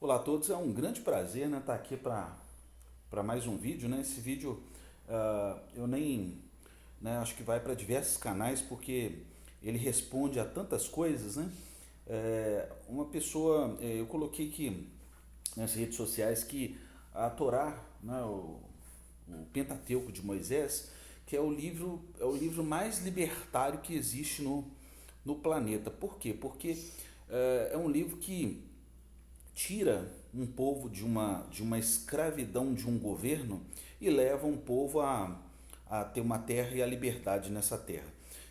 Olá a todos, é um grande prazer, né, estar aqui para mais um vídeo, né? Esse vídeo eu nem, né, acho que vai para diversos canais porque ele responde a tantas coisas, né? Uma pessoa, eu coloquei aqui nas redes sociais que a Torá, né, o Pentateuco de Moisés, que é o livro mais libertário que existe no planeta. Por quê? Porque é um livro que tira um povo de uma escravidão de um governo e leva um povo a ter uma terra e a liberdade nessa terra.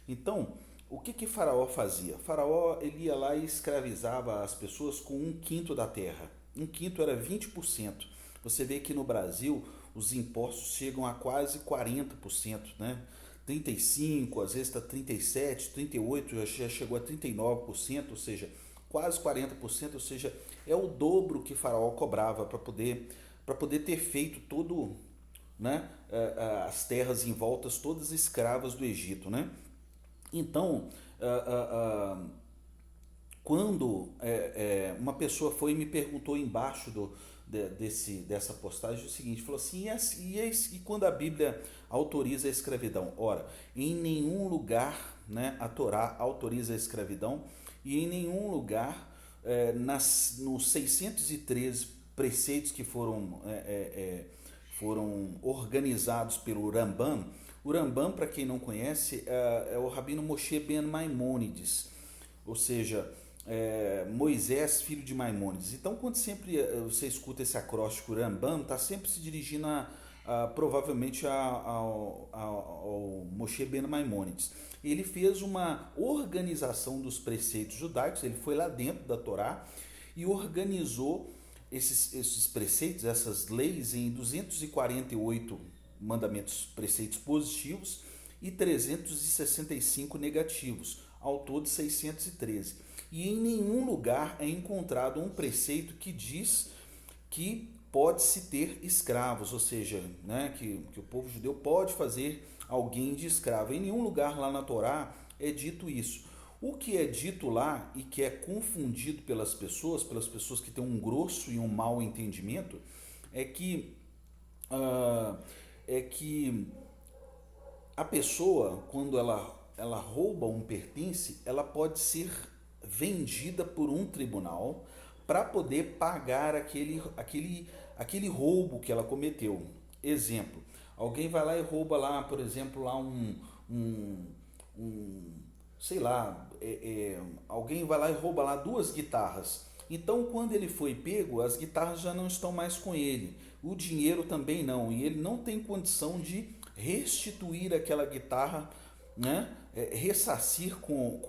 Então, o que Faraó fazia? Faraó ele ia lá e escravizava as pessoas com um quinto da terra. Um quinto era 20%. Você vê que no Brasil os impostos chegam a quase 40%, né? 35%, às vezes está 37%, 38%, já chegou a 39%, ou seja, quase 40%, ou seja, é o dobro que Faraó cobrava para poder ter feito todo, né, as terras em voltas todas escravas do Egito, né? Então, quando uma pessoa foi e me perguntou embaixo dessa postagem o seguinte, falou assim, e quando a Bíblia autoriza a escravidão? Ora, em nenhum lugar, né, a Torá autoriza a escravidão e em nenhum lugar, nos 613 preceitos que foram organizados pelo Rambam. O Rambam, para quem não conhece, é o Rabino Moshe Ben Maimônides, ou seja, Moisés, filho de Maimônides. Então, quando sempre você escuta esse acróstico Rambam, está sempre se dirigindo provavelmente ao Moshe Ben Maimônides. Ele fez uma organização dos preceitos judaicos, ele foi lá dentro da Torá e organizou esses preceitos, essas leis, em 248 mandamentos, preceitos positivos e 365 negativos, ao todo 613. E em nenhum lugar é encontrado um preceito que diz que pode-se ter escravos, ou seja, né, que o povo judeu pode fazer alguém de escravo. Em nenhum lugar lá na Torá é dito isso. O que é dito lá e que é confundido pelas pessoas que têm um grosso e um mau entendimento, é que, uh, é que a pessoa, quando ela rouba um pertence, ela pode ser vendida por um tribunal para poder pagar aquele roubo que ela cometeu. Exemplo, alguém vai lá e rouba lá, por exemplo, lá um, um sei lá, alguém vai lá e rouba lá duas guitarras. Então, quando ele foi pego, as guitarras já não estão mais com ele, o dinheiro também não, e ele não tem condição de restituir aquela guitarra, né? Ressarcir com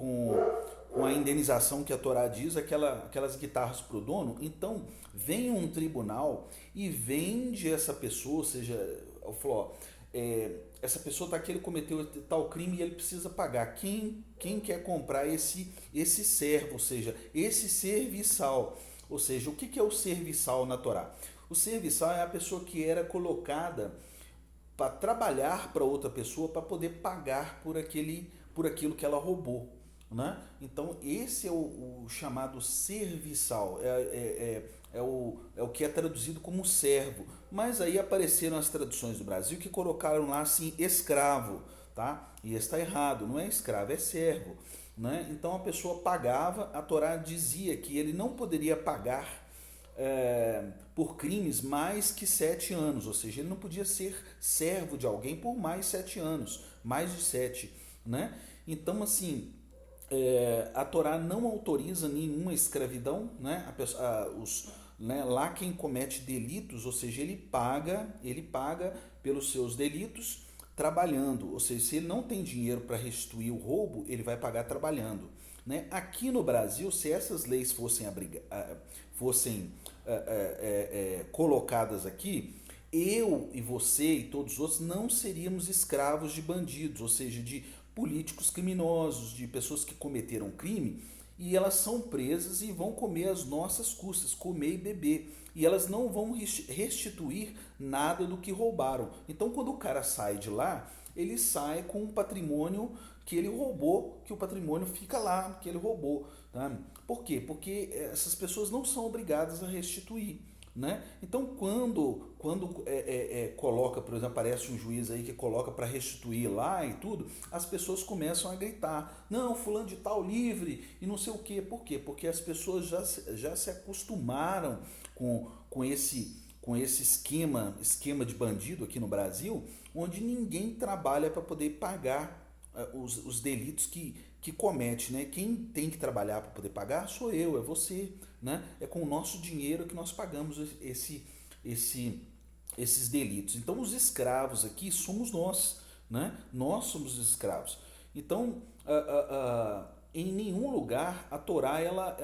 a indenização que a Torá diz, aquelas guitarras para o dono. Então, vem um tribunal e vende essa pessoa, ou seja, eu falo, ó, essa pessoa está aqui, ele cometeu tal crime e ele precisa pagar. Quem quer comprar esse servo, ou seja, esse serviçal? Ou seja, o que é o serviçal na Torá? O serviçal é a pessoa que era colocada para trabalhar para outra pessoa para poder pagar por aquilo que ela roubou. Né? Então, esse é o chamado serviçal, é o que é traduzido como servo. Mas aí apareceram as traduções do Brasil que colocaram lá assim, escravo, tá? E está errado, não é escravo, é servo. Né? Então a pessoa pagava, a Torá dizia que ele não poderia pagar por crimes mais que 7 anos, ou seja, ele não podia ser servo de alguém por mais 7 anos, mais de 7. Né? Então, assim, a Torá não autoriza nenhuma escravidão, né? Né? Lá quem comete delitos, ou seja, ele paga pelos seus delitos trabalhando, ou seja, se ele não tem dinheiro para restituir o roubo, ele vai pagar trabalhando. Né? Aqui no Brasil, se essas leis fossem colocadas aqui, eu e você e todos os outros não seríamos escravos de bandidos, ou seja, de políticos criminosos, de pessoas que cometeram crime e elas são presas e vão comer às nossas custas, comer e beber. E elas não vão restituir nada do que roubaram. Então, quando o cara sai de lá, ele sai com um patrimônio que ele roubou, que o patrimônio fica lá, que ele roubou. Tá? Por quê? Porque essas pessoas não são obrigadas a restituir. Né? Então, quando coloca, por exemplo, aparece um juiz aí que coloca para restituir lá e tudo, as pessoas começam a gritar: não, fulano de tal livre e não sei o quê. Por quê? Porque as pessoas já se acostumaram com esse esquema de bandido aqui no Brasil, onde ninguém trabalha para poder pagar os delitos que comete, né? Quem tem que trabalhar para poder pagar sou eu, é você, né? É com o nosso dinheiro que nós pagamos esses delitos. Então os escravos aqui somos nós, né? Nós somos os escravos. Então, em nenhum lugar a Torá ela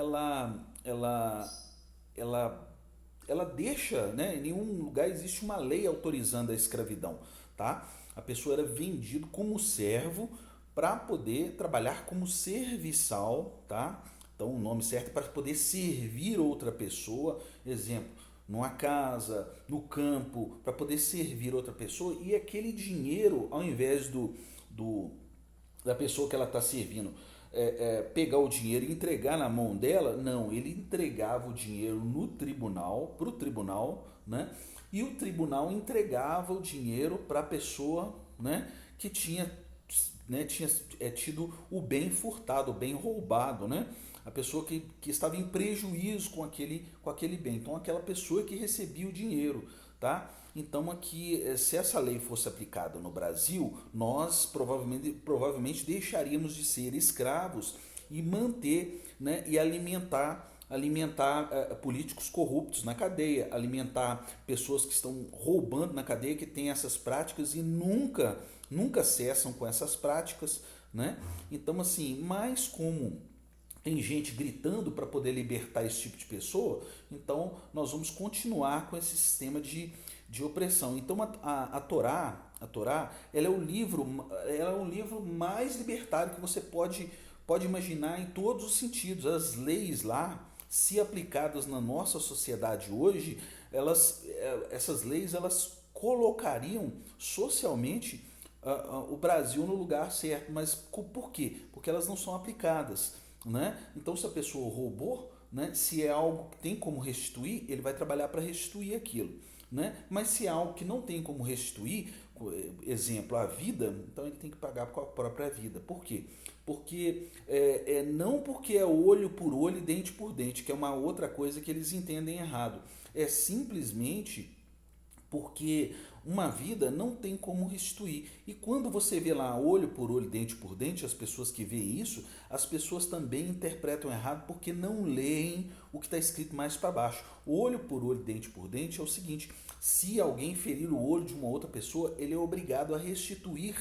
ela deixa, né? Em nenhum lugar existe uma lei autorizando a escravidão, tá? A pessoa era vendida como servo para poder trabalhar como serviçal, tá? Então o nome certo é para poder servir outra pessoa, exemplo, numa casa, no campo, para poder servir outra pessoa e aquele dinheiro, ao invés do da pessoa que ela está servindo pegar o dinheiro e entregar na mão dela, não, ele entregava o dinheiro no tribunal, para o tribunal, né? E o tribunal entregava o dinheiro para a pessoa, né, que tinha tido o bem furtado, o bem roubado, né? A pessoa que estava em prejuízo com aquele bem. Então, aquela pessoa que recebia o dinheiro, tá? Então, aqui, se essa lei fosse aplicada no Brasil, nós provavelmente deixaríamos de ser escravos e manter, né, e alimentar políticos corruptos na cadeia, alimentar pessoas que estão roubando na cadeia, que têm essas práticas e nunca cessam com essas práticas, né? Então, assim, mas como tem gente gritando para poder libertar esse tipo de pessoa, então nós vamos continuar com esse sistema de opressão. Então a Torá, ela é o livro mais libertário que você pode imaginar em todos os sentidos. As leis lá, se aplicadas na nossa sociedade hoje, essas leis elas colocariam socialmente o Brasil no lugar certo. Mas por quê? Porque elas não são aplicadas. Né? Então, se a pessoa roubou, né, se é algo que tem como restituir, ele vai trabalhar para restituir aquilo. Né? Mas se é algo que não tem como restituir, exemplo, a vida, então ele tem que pagar com a própria vida. Por quê? Porque não porque é olho por olho e dente por dente, que é uma outra coisa que eles entendem errado. É simplesmente porque uma vida não tem como restituir. E quando você vê lá olho por olho, dente por dente, as pessoas que veem isso, as pessoas também interpretam errado porque não leem o que está escrito mais para baixo. Olho por olho, dente por dente é o seguinte: se alguém ferir o olho de uma outra pessoa, ele é obrigado a restituir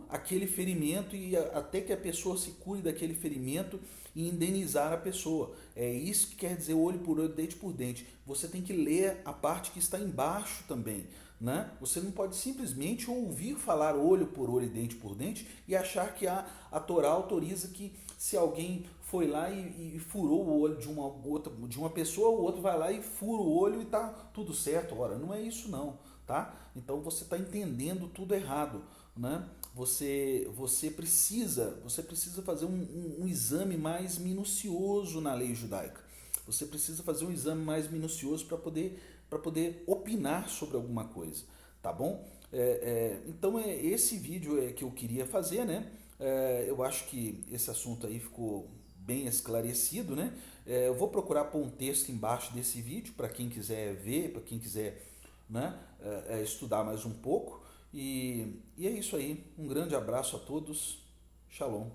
aquele ferimento e até que a pessoa se cure daquele ferimento e indenizar a pessoa. É isso que quer dizer olho por olho, dente por dente. Você tem que ler a parte que está embaixo também. Né? Você não pode simplesmente ouvir falar olho por olho e dente por dente e achar que a Torá autoriza que se alguém foi lá e furou o olho de uma pessoa, o outro vai lá e fura o olho e tá tudo certo. Ora, não é isso não, tá? Então você está entendendo tudo errado. Né? Você precisa fazer um exame mais minucioso na lei judaica. Você precisa fazer um exame mais minucioso para poder opinar sobre alguma coisa, tá bom? Então esse vídeo que eu queria fazer, né? Eu acho que esse assunto aí ficou bem esclarecido, né? Eu vou procurar pôr um texto embaixo desse vídeo para quem quiser ver, para quem quiser, né, estudar mais um pouco. E é isso aí. Um grande abraço a todos. Shalom.